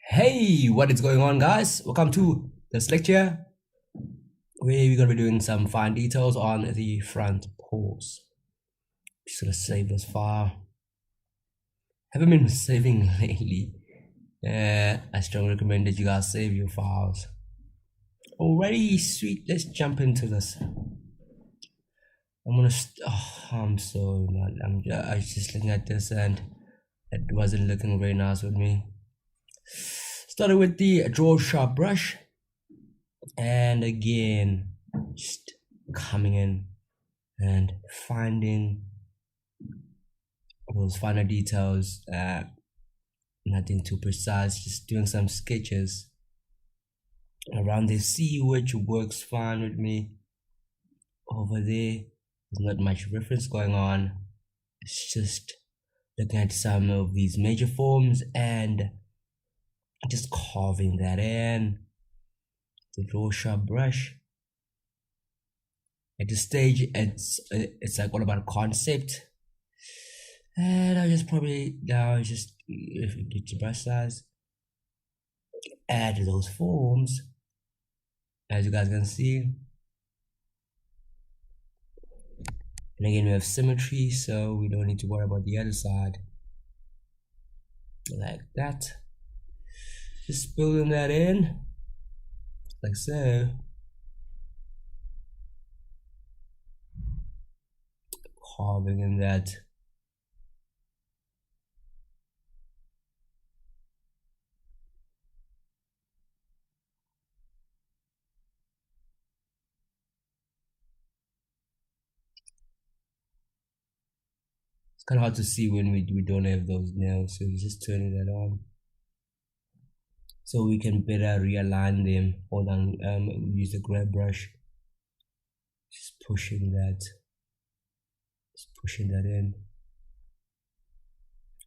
Hey, what is going on, guys? Welcome to this lecture where we're gonna be doing some fine details on the front paws. Just gonna save this file. Haven't been saving lately. I strongly recommend that you guys save your files. Alrighty, sweet. Let's jump into this. I'm so not. I was just looking at this and it wasn't looking very nice with me. Started with the draw sharp brush. And again, just coming in and finding those finer details, nothing too precise, just doing some sketches around the sea, which works fine with me. Over there, there's not much reference going on. It's just looking at some of these major forms and just carving that in. The draw sharp brush. At this stage, it's like all about concept, and I just probably now just if you get your brush size, add those forms, as you guys can see. And again, we have symmetry, so we don't need to worry about the other side. Like that. Just building that in, like so. Carving in that. It's kind of hard to see when we don't have those nails, so we're just turning that on. So we can better realign them. Hold on, use the grab brush. Just pushing that in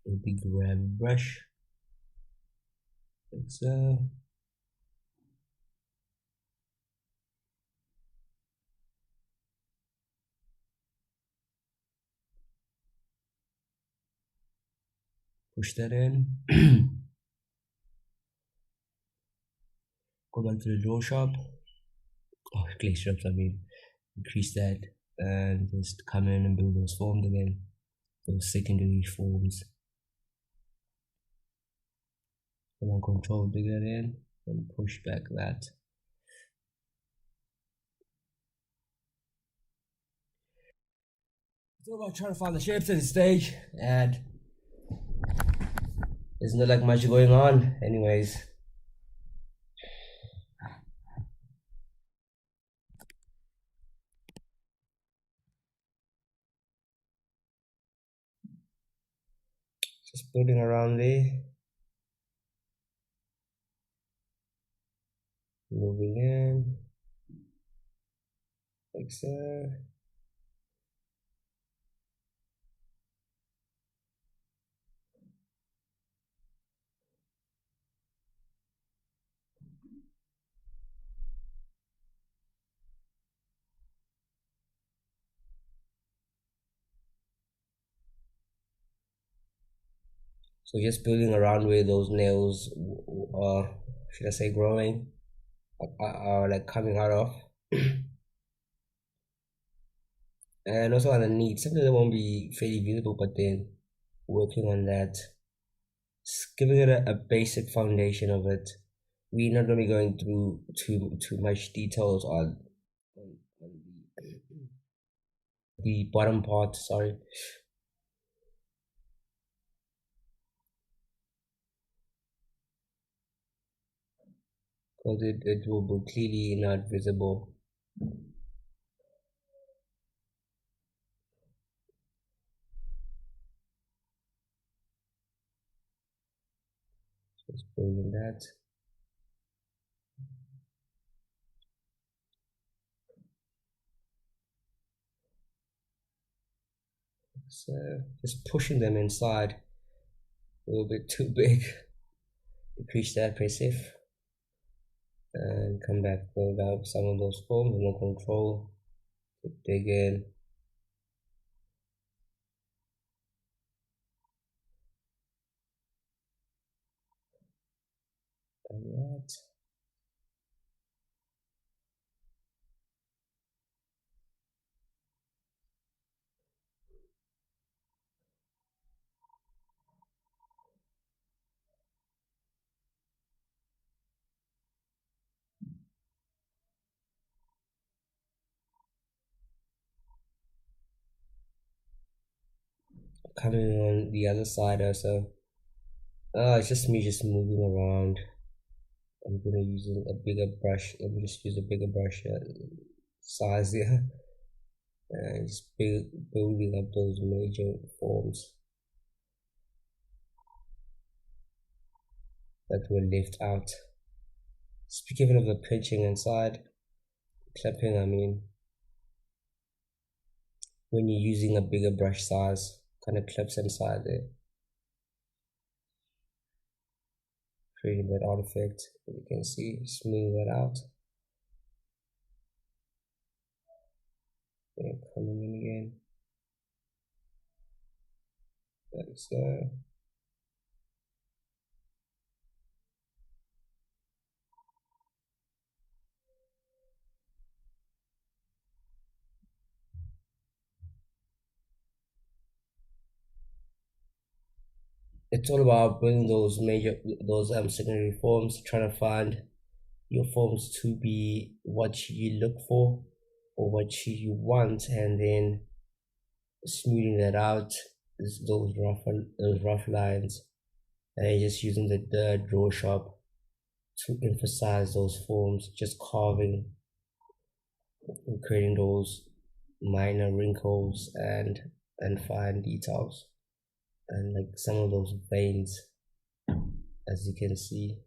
with the grab brush, like so. Push that in. Go back to the draw shop. Oh, clay strips, I mean. Increase that and just come in and build those forms again. Those secondary forms. And then control, dig that in and push back that. It's all about trying to find the shapes at the stage, and there's not like much going on anyways. Just building around there, moving in like so. So just building around where those nails are, should I say, growing, are like coming out of. And also underneath, something that won't be fairly visible, but then working on that, just giving it a basic foundation of it. We're not going to be going through too much details on the bottom part, sorry. Because it will be clearly not visible. Just building that. So just pushing them inside a little bit too big. Decrease that, press F, and come back, build out some of those forms, and then control, dig in. Alright. Coming on the other side also. It's just me just moving around. I'm gonna use a bigger brush. Let me just use a bigger brush size here. And just building up those major forms that were left out. Speaking of the pinching inside, clipping, I mean, when you're using a bigger brush size, kind of clips inside there, creating that artifact. You can see, smooth that out. And coming in again. Like so. It's all about building those secondary forms, trying to find your forms to be what you look for or what you want, and then smoothing that out, those rough lines, and then just using the draw shop to emphasize those forms, just carving and creating those minor wrinkles and fine details, and like some of those veins, as you can see,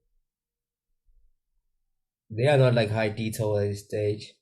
they are not like high detail at this stage.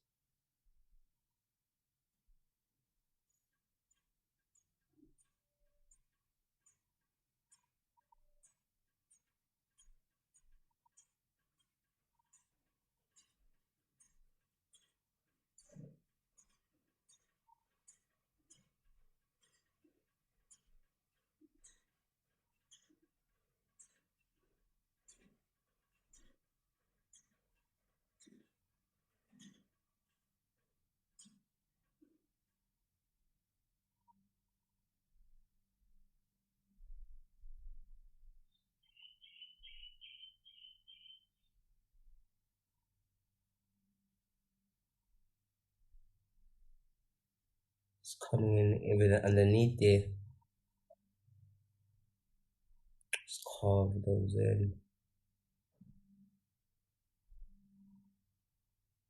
It's coming in even underneath there. Just carve those in.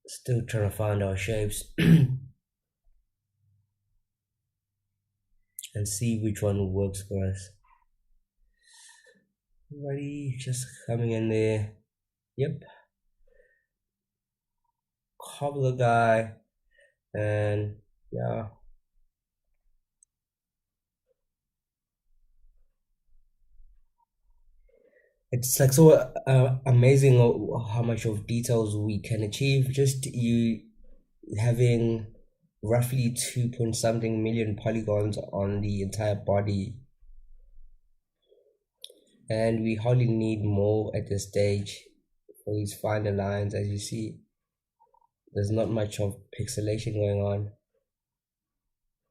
Still trying to find our shapes and see which one works for us. Ready, just coming in there. Yep. Cover the guy, and yeah. It's like so amazing how much of details we can achieve. Just you having roughly 2 point something million polygons on the entire body, and we hardly need more at this stage for these finer lines. As you see, there's not much of pixelation going on.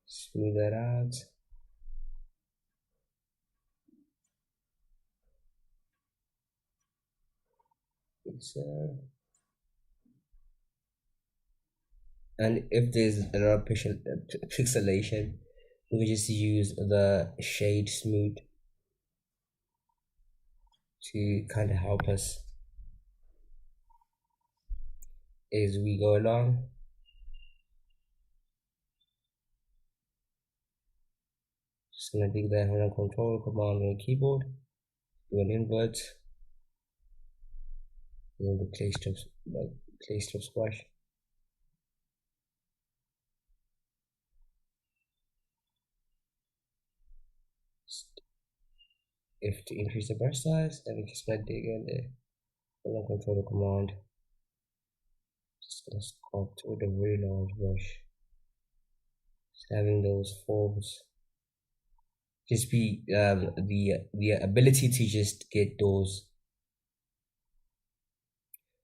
Smooth that out. So, and if there's a lot of pixelation, we can just use the shade smooth to kind of help us as we go along. Just gonna dig that hand on control command on the keyboard, do an invert, and then the clay strip squash. If to increase the brush size, then we just gonna dig in there. I'm gonna control the command. Just gonna sculpt with a very large brush. Just having those forms. Just be the ability to just get those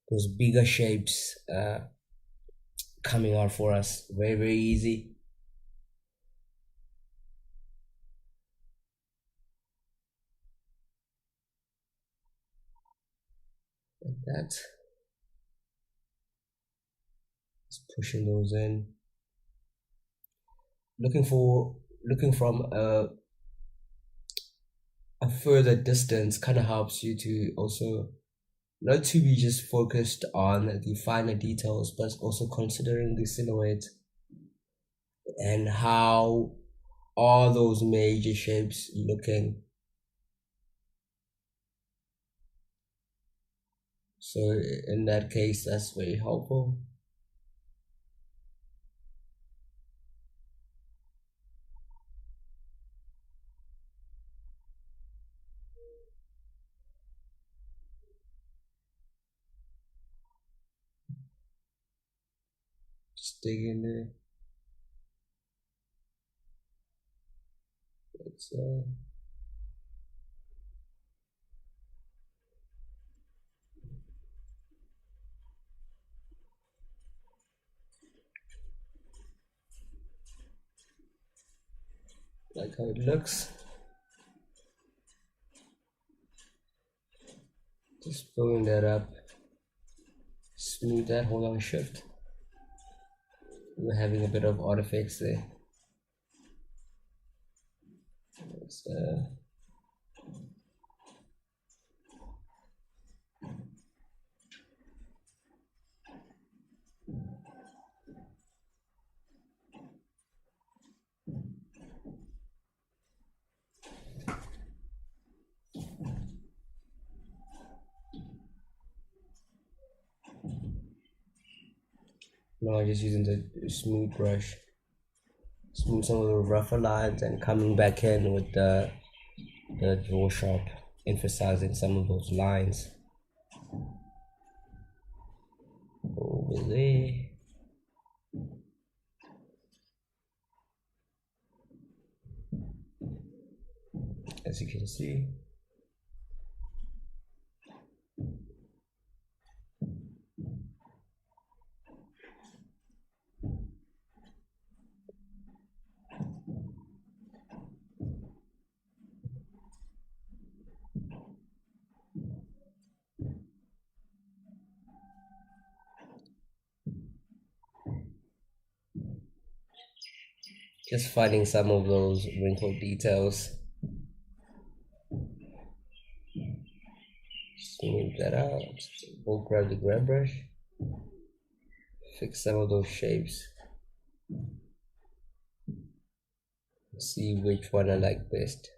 those bigger shapes coming out for us. Very, very easy. Like that. Just pushing those in. Looking from a further distance kind of helps you to also not to be just focused on the finer details, but also considering the silhouette and how all those major shapes looking. So in that case, that's very helpful. Just dig in there. It's like how it looks. Just filling that up. Smooth that. Hold on, shift. We're having a bit of artifacts there. It's, now I'm just using the smooth brush, smooth some of the rougher lines, and coming back in with the draw sharp, emphasizing some of those lines over there. As you can see, just finding some of those wrinkled details. Smooth that out. We'll grab the grab brush, fix some of those shapes, see which one I like best.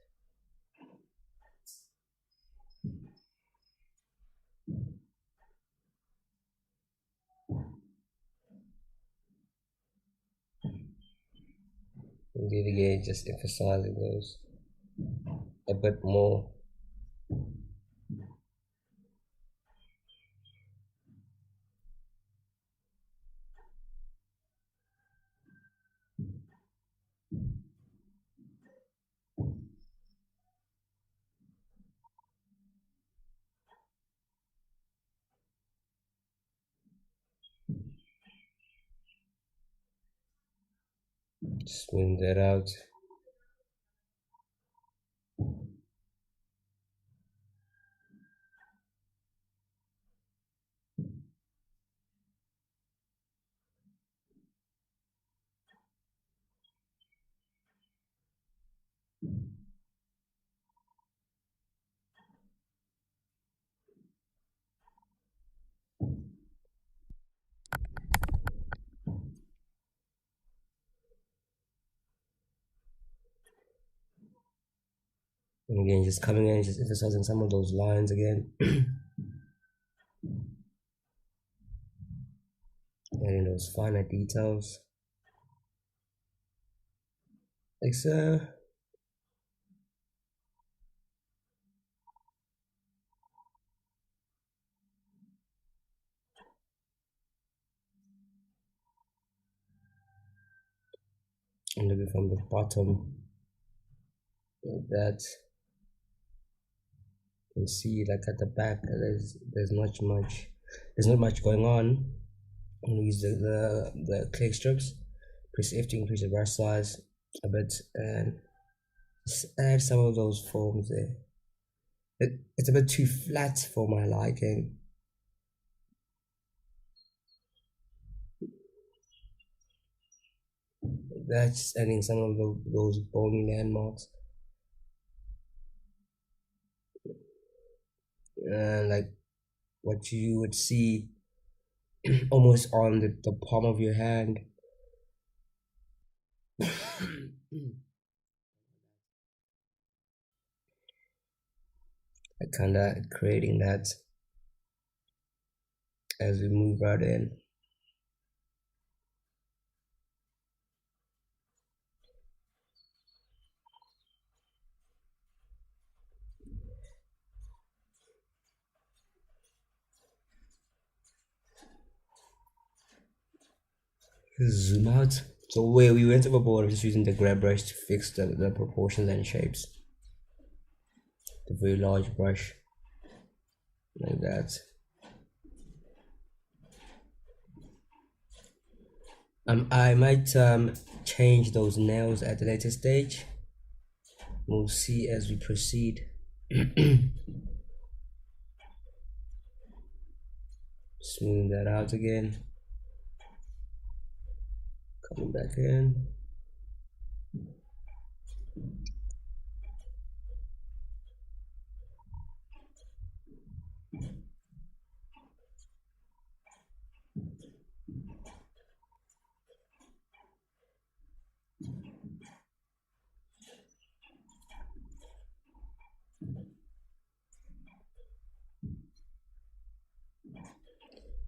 And then again, just emphasizing those a bit more. Smooth that out. And again, just coming in, just emphasizing some of those lines again. Adding those finer details. Like so. And maybe from the bottom, like that. You can see like at the back, there's not much there's not much going on. I'm gonna use the click strips, press F to increase the brush size a bit, and just add some of those forms there. It's a bit too flat for my liking. That's adding some of those bony landmarks, and like what you would see almost on the palm of your hand. Like kind of creating that as we move right in. Zoom out. So where we went overboard, I'm just using the grab brush to fix the proportions and shapes. The very large brush, like that. I might change those nails at the later stage. We'll see as we proceed. Smooth that out again. Coming back in.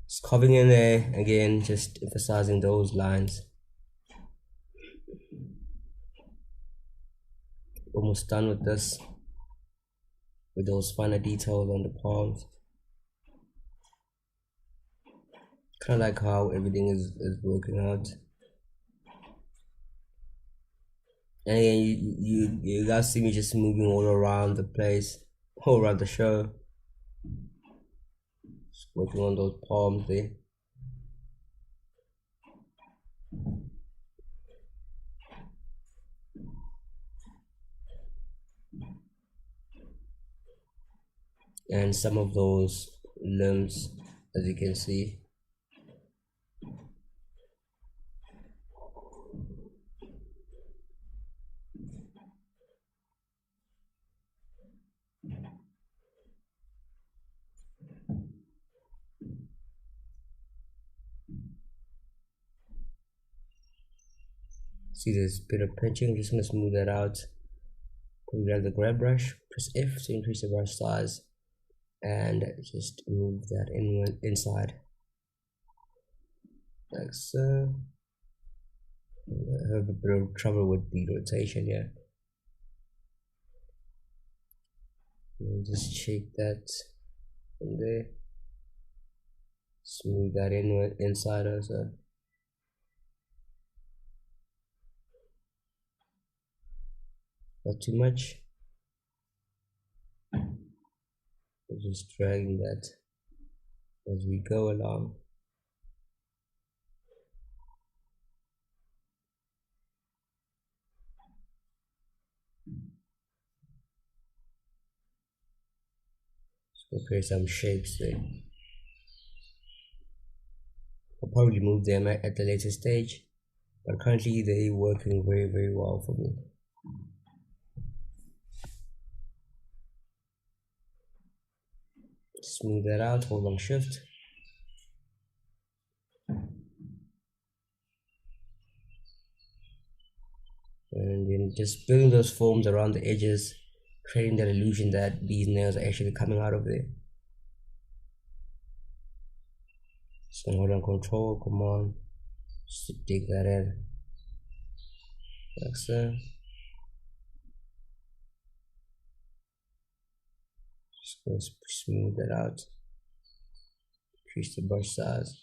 Just carving in there again, just emphasizing those lines. Almost done with this, with those finer details on the palms. Kind of like how everything is working out. And again, you guys see me just moving all around the place, all around the show. Just working on those palms there. And some of those limbs, as you can see. See this bit of pinching, I'm just gonna smooth that out. Grab the grab brush, press F to increase the brush size, and just move that inside, like so. I have a bit of trouble with the rotation here. Just check that in there. Smooth that inside also. Not too much. We're just dragging that as we go along. We'll create some shapes there. I'll probably move them at the later stage, but currently they're working very well for me. Smooth that out, hold on shift. And then just building those forms around the edges, creating that illusion that these nails are actually coming out of there. So hold on control, come on, just dig that in, like so. Just gonna smooth that out, increase the brush size.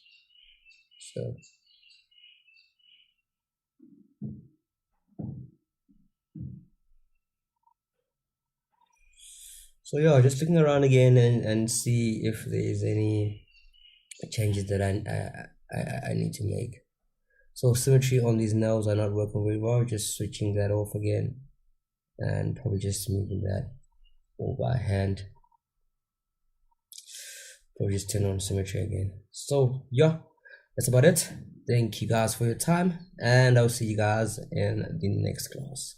So yeah, just looking around again and see if there's any changes that I need to make. So symmetry on these nails are not working very well. Just switching that off again, and probably just moving that all by hand. Probably just turn on symmetry again. So yeah, that's about it. Thank you guys for your time, and I'll see you guys in the next class.